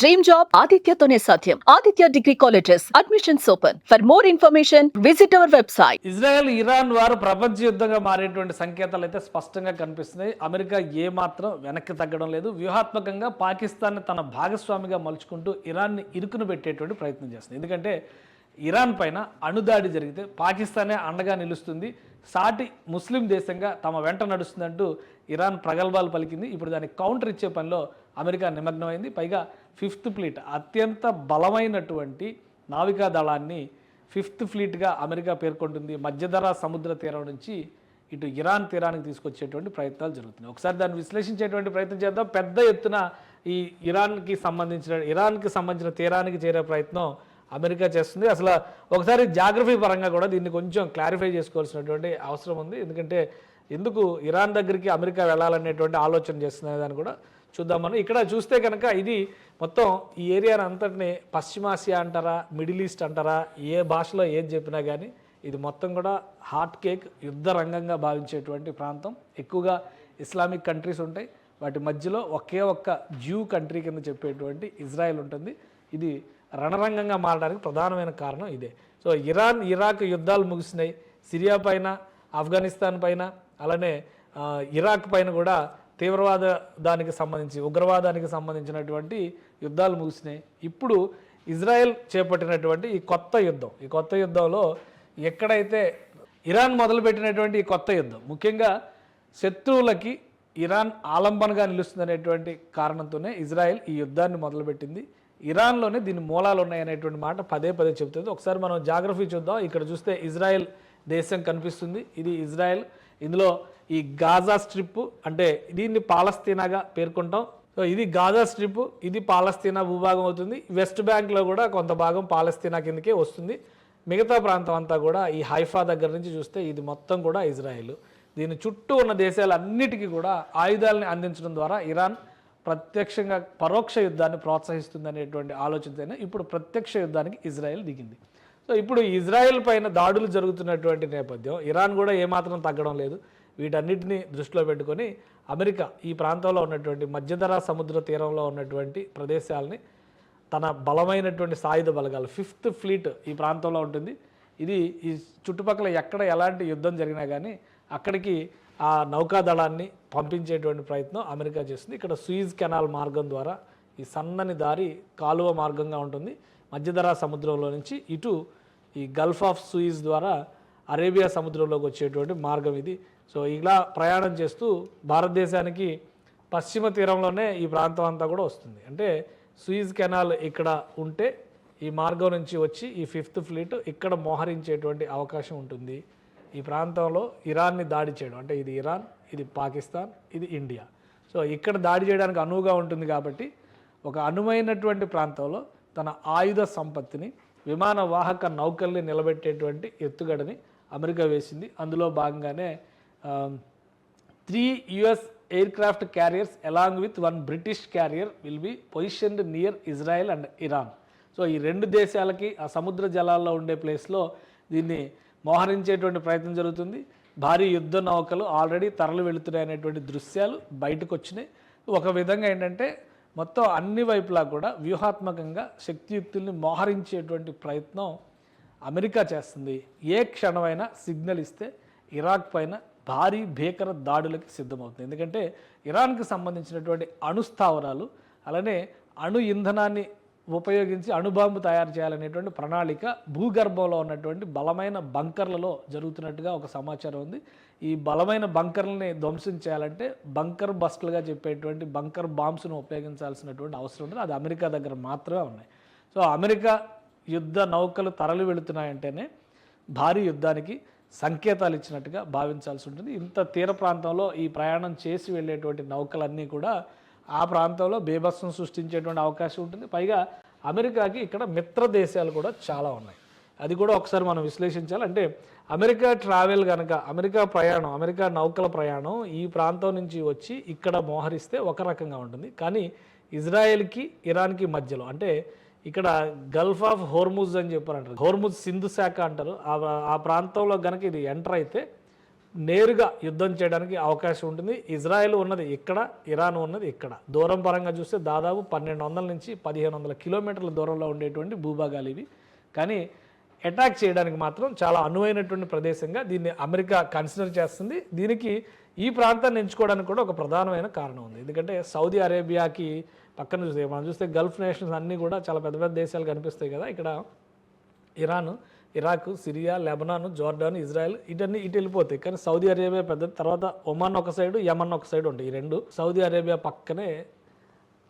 Dream job ఆదిత్యతోనే సాధ్యం. Aditya degree colleges admissions open. For more information visit our website. Israel Iran వారు ప్రపంచ యుద్ధంగా మారేటువంటి సంకేతాలు అయితే స్పష్టంగా కనిపిస్తున్నాయి. అమెరికా ఏమాత్రం వెనక్కి తగ్గడం లేదు. వ్యూహాత్మకంగా పాకిస్తాన్ని తన భాగస్వామిగా మలుచుకుంటూ ఇరాన్ని ఇరుకును పెట్టేటువంటి ప్రయత్నం చేస్తుంది. ఎందుకంటే ఇరాన్ పైన అణుదాడి జరిగితే పాకిస్తానే అండగా నిలుస్తుంది, సాటి ముస్లిం దేశంగా తమ వెంట నడుస్తుందంటూ ఇరాన్ ప్రగల్భాలు పలికింది. ఇప్పుడు దానికి కౌంటర్ ఇచ్చే పనిలో అమెరికా నిమగ్నమైంది. పైగా ఫిఫ్త్ ఫ్లీట్, అత్యంత బలమైనటువంటి నావికా దళాన్ని ఫిఫ్త్ ఫ్లీట్గా అమెరికా పేర్కొంటుంది. మధ్యధరా సముద్ర తీరం నుంచి ఇటు ఇరాన్ తీరానికి తీసుకొచ్చేటువంటి ప్రయత్నాలు జరుగుతున్నాయి. ఒకసారి దాన్ని విశ్లేషించేటువంటి ప్రయత్నం చేద్దాం. పెద్ద ఎత్తున ఈ ఇరాన్కి సంబంధించిన తీరానికి చేరే ప్రయత్నం అమెరికా చేస్తుంది. అసలు ఒకసారి జాగ్రఫీ పరంగా కూడా దీన్ని కొంచెం క్లారిఫై చేసుకోవాల్సినటువంటి అవసరం ఉంది. ఎందుకంటే ఎందుకు ఇరాన్ దగ్గరికి అమెరికా వెళ్ళాలనేటువంటి ఆలోచన చేస్తున్నది అని కూడా చూద్దాం. మనం ఇక్కడ చూస్తే కనుక ఇది మొత్తం ఈ ఏరియాని అంతటిని పశ్చిమాసియా అంటారా, మిడిల్ ఈస్ట్ అంటారా, ఏ భాషలో ఏది చెప్పినా కానీ ఇది మొత్తం కూడా హాట్ కేక్ యుద్ధ రంగంగా భావించేటువంటి ప్రాంతం. ఎక్కువగా ఇస్లామిక్ కంట్రీస్ ఉంటాయి, వాటి మధ్యలో ఒకే ఒక్క జ్యూ కంట్రీ కింద చెప్పేటువంటి ఇజ్రాయెల్ ఉంటుంది. ఇది రణరంగంగా మారడానికి ప్రధానమైన కారణం ఇదే. సో ఇరాన్ ఇరాక్ యుద్ధాలు ముగిసినాయి. సిరియా పైన, ఆఫ్ఘనిస్తాన్ పైన, అలానే ఇరాక్ పైన కూడా తీవ్రవాదానికి సంబంధించి, ఉగ్రవాదానికి సంబంధించినటువంటి యుద్ధాలు ముగిసినాయి. ఇప్పుడు ఇజ్రాయెల్ చేపట్టినటువంటి ఈ కొత్త యుద్ధంలో ఎక్కడైతే ఇరాన్ మొదలుపెట్టినటువంటి ఈ కొత్త యుద్ధం ముఖ్యంగా శత్రువులకి ఇరాన్ ఆలంబనగా నిలుస్తుందనేటువంటి కారణంతోనే ఇజ్రాయెల్ ఈ యుద్ధాన్ని మొదలుపెట్టింది. ఇరాన్లోనే దీని మూలాలు ఉన్నాయనేటువంటి మాట పదే చెబుతుంది. ఒకసారి మనం జాగ్రఫీ చూద్దాం. ఇక్కడ చూస్తే ఇజ్రాయెల్ దేశం కనిపిస్తుంది. ఇది ఇజ్రాయెల్. ఇందులో ఈ గాజా స్ట్రిప్, అంటే దీన్ని పాలస్తీనాగా పేర్కొంటాం. సో ఇది గాజా స్ట్రిప్, ఇది పాలస్తీనా భూభాగం అవుతుంది. వెస్ట్ బ్యాంక్లో కూడా కొంత భాగం పాలస్తీనా కిందకే వస్తుంది. మిగతా ప్రాంతం అంతా కూడా ఈ హైఫా దగ్గర నుంచి చూస్తే ఇది మొత్తం కూడా ఇజ్రాయెల్. దీని చుట్టూ ఉన్న దేశాలన్నిటికీ కూడా ఆయుధాలని అందించడం ద్వారా ఇరాన్ ప్రత్యక్షంగా పరోక్ష యుద్ధాన్ని ప్రోత్సహిస్తుంది అనేటువంటి ఆలోచనతోనే ఇప్పుడు ప్రత్యక్ష యుద్ధానికి ఇజ్రాయెల్ దిగింది. సో ఇప్పుడు ఇజ్రాయెల్ పైన దాడులు జరుగుతున్నటువంటి నేపథ్యం, ఇరాన్ కూడా ఏమాత్రం తగ్గడం లేదు. వీటన్నిటిని దృష్టిలో పెట్టుకొని అమెరికా ఈ ప్రాంతంలో ఉన్నటువంటి మధ్యధరా సముద్ర తీరంలో ఉన్నటువంటి ప్రదేశాలని తన బలమైనటువంటి సాయుధ బలగాలు ఫిఫ్త్ ఫ్లీట్ ఈ ప్రాంతంలో ఉంటుంది. ఇది ఈ చుట్టుపక్కల ఎక్కడ ఎలాంటి యుద్ధం జరిగినా కానీ అక్కడికి ఆ నౌకాదళాన్ని పంపించేటువంటి ప్రయత్నం అమెరికా చేస్తుంది. ఇక్కడ సూయిజ్ కెనాల్ మార్గం ద్వారా ఈ సన్నని దారి కాలువ మార్గంగా ఉంటుంది. మధ్యధరా సముద్రంలో నుంచి ఇటు ఈ గల్ఫ్ ఆఫ్ సూయిజ్ ద్వారా అరేబియా సముద్రంలోకి వచ్చేటువంటి మార్గం ఇది. సో ఇలా ప్రయాణం చేస్తూ భారతదేశానికి పశ్చిమ తీరంలోనే ఈ ప్రాంతం అంతా కూడా వస్తుంది. అంటే సూయిజ్ కెనాల్ ఇక్కడ ఉంటే ఈ మార్గం నుంచి వచ్చి ఈ ఫిఫ్త్ ఫ్లీట్ ఇక్కడ మోహరించేటువంటి అవకాశం ఉంటుంది. ఈ ప్రాంతంలో ఇరాన్ని దాడి చేయడం, అంటే ఇది ఇరాన్, ఇది పాకిస్తాన్, ఇది ఇండియా. సో ఇక్కడ దాడి చేయడానికి అనువుగా ఉంటుంది కాబట్టి ఒక అనువైనటువంటి ప్రాంతంలో తన ఆయుధ సంపత్తిని, విమాన వాహక నౌకల్ని నిలబెట్టేటువంటి ఎత్తుగడని అమెరికా వేసింది. అందులో భాగంగానే 3 US aircraft carriers along with 1 British carrier will be positioned near Israel and Iran. So ఈ రెండు దేశాలకి ఆ సముద్ర జలాల్లో ఉండే ప్లేస్లో దీన్ని మోహరించేటువంటి ప్రయత్నం జరుగుతుంది. భారీ యుద్ధ నౌకలు ఆల్రెడీ తరలి వెళుతున్నాయనేటువంటి దృశ్యాలు బయటకు వచ్చినాయి. ఒక విధంగా ఏంటంటే మొత్తం అన్ని వైపులా కూడా వ్యూహాత్మకంగా శక్తియుక్తుల్ని మోహరించేటువంటి ప్రయత్నం అమెరికా చేస్తుంది. ఏ క్షణమైనా సిగ్నల్ ఇస్తే ఇరాక్ పైన భారీ భీకర దాడులకి సిద్ధమవుతుంది. ఎందుకంటే ఇరాన్కి సంబంధించినటువంటి అణుస్థావరాలు, అలానే అణు ఇంధనాన్ని ఉపయోగించి అణుబాంబు తయారు చేయాలనేటువంటి ప్రణాళిక భూగర్భంలో ఉన్నటువంటి బలమైన బంకర్లలో జరుగుతున్నట్టుగా ఒక సమాచారం ఉంది. ఈ బలమైన బంకర్లని ధ్వంసం చేయాలంటే బంకర్ బస్టులుగా చెప్పేటువంటి బంకర్ బాంబ్స్ను ఉపయోగించాల్సినటువంటి అవసరం ఉంది. అది అమెరికా దగ్గర మాత్రమే ఉన్నాయి. సో అమెరికా యుద్ధ నౌకలు తరలి వెళుతున్నాయంటేనే భారీ యుద్ధానికి సంకేతాలు ఇచ్చినట్టుగా భావించాల్సి ఉంటుంది. ఇంత తీర ప్రాంతంలో ఈ ప్రయాణం చేసి వెళ్ళేటువంటి నౌకలన్నీ కూడా ఆ ప్రాంతంలో బేభత్సం సృష్టించేటువంటి అవకాశం ఉంటుంది. పైగా అమెరికాకి ఇక్కడ మిత్ర దేశాలు కూడా చాలా ఉన్నాయి. అది కూడా ఒకసారి మనం విశ్లేషించాలి. అంటే అమెరికా ట్రావెల్ కనుక, అమెరికా నౌకల ప్రయాణం ఈ ప్రాంతం నుంచి వచ్చి ఇక్కడ మోహరిస్తే ఒక రకంగా ఉంటుంది. కానీ ఇజ్రాయెల్కి ఇరాన్కి మధ్యలో, అంటే ఇక్కడ గల్ఫ్ ఆఫ్ హోర్ముజ్ అని చెప్పారంటారు, హోర్ముజ్ సింధు శాఖ అంటారు. ఆ ప్రాంతంలో కనుక ఇది ఎంటర్ అయితే నేరుగా యుద్ధం చేయడానికి అవకాశం ఉంటుంది. ఇజ్రాయెల్ ఉన్నది ఇక్కడ, ఇరాన్ ఉన్నది ఇక్కడ. దూరం పరంగా చూస్తే దాదాపు 1200 నుంచి 1500 కిలోమీటర్ల దూరంలో ఉండేటువంటి భూభాగాలు ఇవి. కానీ అటాక్ చేయడానికి మాత్రం చాలా అనువైనటువంటి ప్రదేశంగా దీన్ని అమెరికా కన్సిడర్ చేస్తుంది. దీనికి ఈ ప్రాంతాన్ని ఎంచుకోవడానికి కూడా ఒక ప్రధానమైన కారణం ఉంది. ఎందుకంటే సౌదీ అరేబియాకి పక్కన చూస్తే మనం చూస్తే గల్ఫ్ నేషన్స్ అన్నీ కూడా చాలా పెద్ద పెద్ద దేశాలు కనిపిస్తాయి కదా. ఇక్కడ Iran, Iraq, Syria, Lebanon, Jordan, Israel ఇటు వెళ్ళిపోతాయి. కానీ సౌదీ అరేబియా పెద్ద, తర్వాత ఒమాన్ ఒక సైడు, యమన్ ఒక సైడు ఉంటాయి. ఈ రెండు. సౌదీ అరేబియా పక్కనే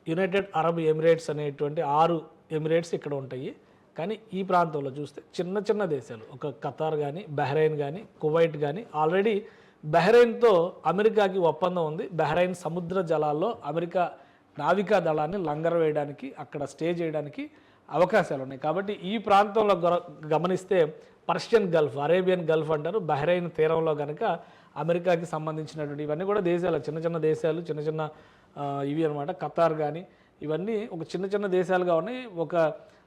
యునైటెడ్ అరబ్ ఎమిరేట్స్ అనేటువంటి 6 ఎమిరేట్స్ ఇక్కడ ఉంటాయి. కానీ ఈ ప్రాంతంలో చూస్తే చిన్న చిన్న దేశాలు, ఒక ఖతార్ కానీ, బహ్రెయిన్ కానీ, కువైట్ కానీ, ఆల్రెడీ బహ్రెయిన్తో అమెరికాకి ఒప్పందం ఉంది. బహ్రెయిన్ సముద్ర జలాల్లో అమెరికా నావికా దళాన్ని లంగర వేయడానికి, అక్కడ స్టే చేయడానికి అవకాశాలు ఉన్నాయి. కాబట్టి ఈ ప్రాంతంలో గమనిస్తే పర్షియన్ గల్ఫ్, అరేబియన్ గల్ఫ్ అంటారు. బహ్రెయిన్ తీరంలో కనుక అమెరికాకి సంబంధించినటువంటి ఇవన్నీ కూడా దేశాలు, చిన్న చిన్న దేశాలు, చిన్న చిన్న ఇవి అనమాట. ఖతార్ కానీ ఇవన్నీ ఒక చిన్న చిన్న దేశాలుగా ఉన్నాయి. ఒక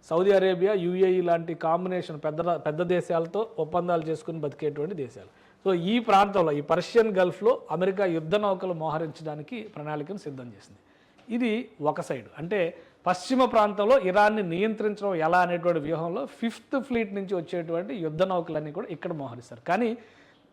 సౌదీ అరేబియా, యుఏఈ లాంటి కాంబినేషన్ పెద్ద దేశాలతో ఒప్పందాలు చేసుకుని బతికేటువంటి దేశాలు. సో ఈ ప్రాంతంలో, ఈ పర్షియన్ గల్ఫ్లో అమెరికా యుద్ధ నౌకలు మోహరించడానికి ప్రణాళికను సిద్ధం చేసింది. ఇది ఒక సైడు. అంటే పశ్చిమ ప్రాంతంలో ఇరాన్ని నియంత్రించడం ఎలా అనేటువంటి వ్యూహంలో 5th ఫ్లీట్ నుంచి వచ్చేటువంటి యుద్ధ నౌకలన్నీ కూడా ఇక్కడ మోహరిస్తారు. కానీ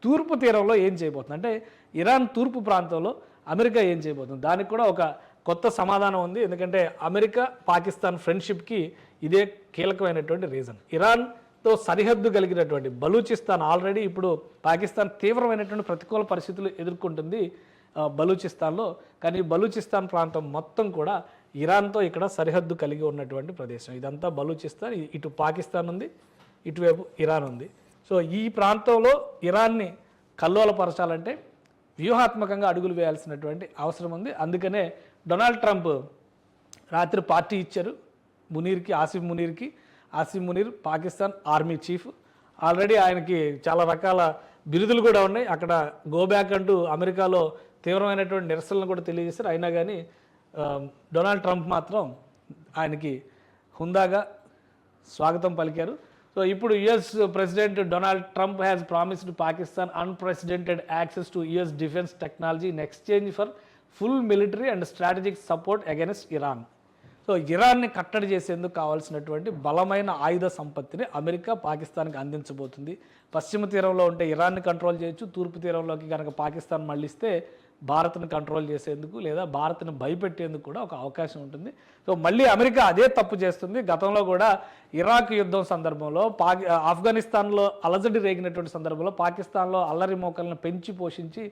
తూర్పు తీరంలో ఏం చేయబోతుంది అంటే ఇరాన్ తూర్పు ప్రాంతంలో అమెరికా ఏం చేయబోతుంది, దానికి కూడా ఒక కొత్త సమాధానం ఉంది. ఎందుకంటే అమెరికా పాకిస్తాన్ ఫ్రెండ్షిప్కి ఇదే కీలకమైనటువంటి రీజన్. ఇరాన్తో సరిహద్దు కలిగినటువంటి బలూచిస్తాన్, ఆల్రెడీ ఇప్పుడు పాకిస్తాన్ తీవ్రమైనటువంటి ప్రతికూల పరిస్థితులు ఎదుర్కొంటుంది బలూచిస్తాన్లో. కానీ బలూచిస్తాన్ ప్రాంతం మొత్తం కూడా ఇరాన్తో ఇక్కడ సరిహద్దు కలిగి ఉన్నటువంటి ప్రదేశం. ఇదంతా బలూచిస్తాన్. ఇటు పాకిస్తాన్ ఉంది, ఇటువైపు ఇరాన్ ఉంది. సో ఈ ప్రాంతంలో ఇరాన్ని కల్లోలపరచాలంటే వ్యూహాత్మకంగా అడుగులు వేయాల్సినటువంటి అవసరం ఉంది. అందుకనే డొనాల్డ్ ట్రంప్ రాత్రి పార్టీ ఇచ్చారు మునీర్కి, Asif Munir Pakistan army chief. Already ఆయనకి చాలా రకాల బిరుదులు కూడా ఉన్నాయి. అక్కడ గో బ్యాక్ అంటూ అమెరికాలో తీవ్రమైనటువంటి నిరసనలు కూడా తెలియజేశారు. అయినా కానీ డొనాల్డ్ ట్రంప్ మాత్రం ఆయనకి హుందాగా స్వాగతం పలికారు. సో ఇప్పుడు US president Donald Trump has promised Pakistan unprecedented access to US defence technology in exchange for full military and strategic support against Iran. So ఇరాన్ని కట్టడి చేసేందుకు కావాల్సినటువంటి బలమైన ఆయుధ సంపత్తిని అమెరికా పాకిస్తాన్కి అందించబోతుంది. పశ్చిమ తీరంలో ఉంటే ఇరాన్ని కంట్రోల్ చేయొచ్చు, తూర్పు తీరంలోకి కనుక పాకిస్తాన్ మళ్ళిస్తే భారత్ని కంట్రోల్ చేసేందుకు లేదా భారత్ని భయపెట్టేందుకు కూడా ఒక అవకాశం ఉంటుంది. సో మళ్ళీ అమెరికా అదే తప్పు చేస్తుంది. గతంలో కూడా ఇరాక్ యుద్ధం సందర్భంలో ఆఫ్ఘనిస్తాన్లో అలజడి రేగినటువంటి సందర్భంలో పాకిస్తాన్లో అల్లరి మోకలను పెంచి పోషించి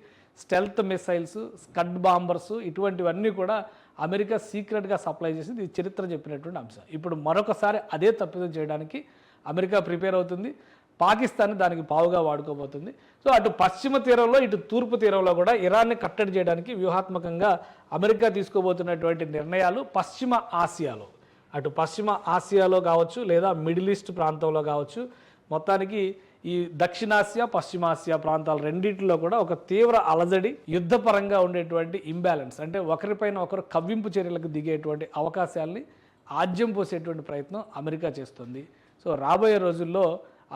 స్టెల్త్ మిసైల్స్, స్కడ్ బాంబర్స్ ఇటువంటివన్నీ కూడా అమెరికా సీక్రెట్గా సప్లై చేసింది. ఇది చరిత్ర చెప్పినటువంటి అంశం. ఇప్పుడు మరొకసారి అదే తప్పిదం చేయడానికి అమెరికా ప్రిపేర్ అవుతుంది. పాకిస్తాన్ దానికి పావుగా వాడుకోబోతుంది. సో అటు పశ్చిమ తీరంలో, ఇటు తూర్పు తీరంలో కూడా ఇరాన్ని కట్టడి చేయడానికి వ్యూహాత్మకంగా అమెరికా తీసుకోబోతున్నటువంటి నిర్ణయాలు పశ్చిమ ఆసియాలో, అటు పశ్చిమ ఆసియాలో కావచ్చు లేదా మిడిల్ ఈస్ట్ ప్రాంతంలో కావచ్చు, మొత్తానికి ఈ దక్షిణాసియా, పశ్చిమాసియా ప్రాంతాలు రెండింటిలో కూడా ఒక తీవ్ర అలజడి, యుద్ధపరంగా ఉండేటువంటి ఇంబ్యాలెన్స్, అంటే ఒకరిపైన ఒకరు కవ్వింపు చర్యలకు దిగేటువంటి అవకాశాలని ఆజ్యం పోసేటువంటి ప్రయత్నం అమెరికా చేస్తుంది. సో రాబోయే రోజుల్లో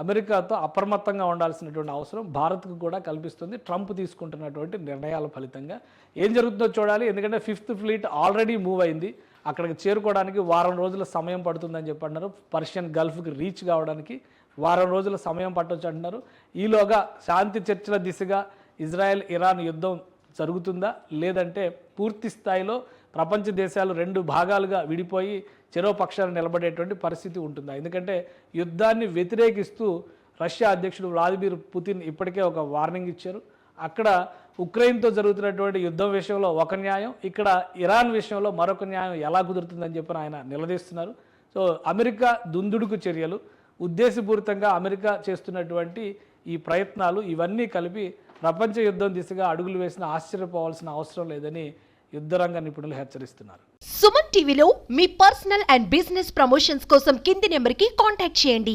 అమెరికాతో అప్రమత్తంగా ఉండాల్సినటువంటి అవసరం భారత్కు కూడా కల్పిస్తుంది ట్రంప్ తీసుకుంటున్నటువంటి నిర్ణయాల ఫలితంగా. ఏం జరుగుతుందో చూడాలి. ఎందుకంటే 5th ఫ్లీట్ ఆల్రెడీ మూవ్ అయింది. అక్కడికి చేరుకోవడానికి వారం రోజుల సమయం పడుతుందని చెప్పి అంటున్నారు. పర్షియన్ గల్ఫ్కి రీచ్ కావడానికి వారం రోజుల సమయం పట్టొచ్చు అంటున్నారు. ఈలోగా శాంతి చర్చల దిశగా ఇజ్రాయెల్ ఇరాన్ యుద్ధం జరుగుతుందా, లేదంటే పూర్తి స్థాయిలో ప్రపంచ దేశాలు 2 భాగాలుగా విడిపోయి చెరో పక్షాన్ని నిలబడేటువంటి పరిస్థితి ఉంటుందా? ఎందుకంటే యుద్ధాన్ని వ్యతిరేకిస్తూ రష్యా అధ్యక్షుడు వ్లాదిమిర్ పుతిన్ ఇప్పటికే ఒక వార్నింగ్ ఇచ్చారు. అక్కడ ఉక్రెయిన్తో జరుగుతున్నటువంటి యుద్ధం విషయంలో ఒక న్యాయం, ఇక్కడ ఇరాన్ విషయంలో మరొక న్యాయం ఎలా కుదురుతుందని చెప్పి ఆయన నిలదీస్తున్నారు. సో అమెరికా దుందుడుకు చర్యలు, ఉద్దేశపూరితంగా అమెరికా చేస్తున్నటువంటి ఈ ప్రయత్నాలు ఇవన్నీ కలిపి ప్రపంచ యుద్ధం దిశగా అడుగులు వేసిన ఆశ్చర్యపోవాల్సిన అవసరం లేదని యుద్ధరంగ నిపుణులు హెచ్చరిస్తున్నారు. సుమన్ టీవీలో మీ పర్సనల్ అండ్ బిజినెస్ ప్రమోషన్స్ కోసం కింది నెంబర్కి కాంటాక్ట్ చేయండి.